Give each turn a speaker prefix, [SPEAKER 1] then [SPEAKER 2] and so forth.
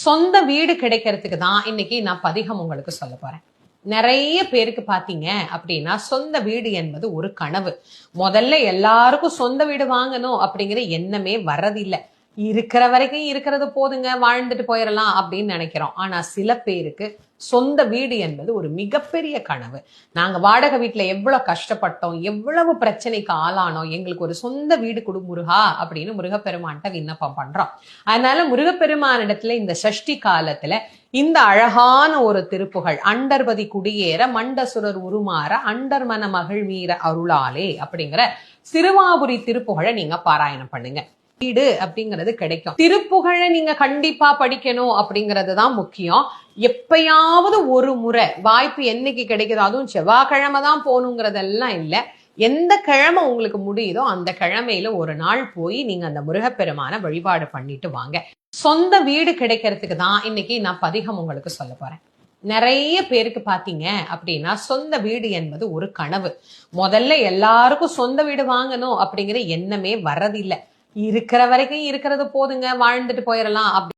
[SPEAKER 1] சொந்த வீடு கிடைக்கிறதுக்கு தான் இன்னைக்கு நான் பதிகம் உங்களுக்கு சொல்ல போறேன். நிறைய பேருக்கு பாத்தீங்க அப்படின்னா சொந்த வீடு என்பது ஒரு கனவு. முதல்ல எல்லாருக்கும் சொந்த வீடு வாங்கணும் அப்படிங்கிற எண்ணமே வர்றதில்லை. இருக்கிற வரைக்கும் இருக்கிறது போதுங்க, வாழ்ந்துட்டு போயிடலாம் அப்படின்னு நினைக்கிறோம். ஆனா சில பேருக்கு சொந்த வீடு என்பது ஒரு மிகப்பெரிய கனவு. நாங்க வாடகை வீட்டுல எவ்வளவு கஷ்டப்பட்டோம், எவ்வளவு பிரச்சனைக்கு ஆளானோம், எங்களுக்கு ஒரு சொந்த வீடு கொடு முருகா அப்படின்னு முருகப்பெருமான்கிட்ட விண்ணப்பம் பண்றோம். அதனால முருகப்பெருமானிடத்துல இந்த சஷ்டி காலத்துல இந்த அழகான ஒரு திருப்புகழ், அண்டர்பதி குடியேற மண்டசுரர் உருமாற அண்டர் மன மகிழ்வீர அருளாலே அப்படிங்கிற சிறுவாபுரி திருப்புகழை நீங்க பாராயணம் பண்ணுங்க. வீடு அப்படிங்கிறது கிடைக்கும். திருப்புகழை நீங்க கண்டிப்பா படிக்கணும் அப்படிங்கிறது தான் முக்கியம். எப்பயாவது ஒரு முறை வாய்ப்பு என்னைக்கு கிடைக்குதோ, அதுவும் செவ்வாய்க்கிழமை தான் போகணுங்கிறதெல்லாம் இல்லை. எந்த கிழமை உங்களுக்கு முடியுதோ அந்த கிழமையில ஒரு நாள் போய் நீங்க அந்த முருகப்பெருமான வழிபாடு பண்ணிட்டு வாங்க. சொந்த வீடு கிடைக்கிறதுக்கு தான் இன்னைக்கு நான் பதிகம் உங்களுக்கு சொல்ல போறேன். நிறைய பேருக்கு பாத்தீங்க அப்படின்னா சொந்த வீடு என்பது ஒரு கனவு. முதல்ல எல்லாருக்கும் சொந்த வீடு வாங்கணும் அப்படிங்கிற எண்ணமே வர்றதில்லை. இருக்கிற வரைக்கும் இருக்கிறது போதுங்க, வாழ்ந்துட்டு போயிடலாம் அப்படி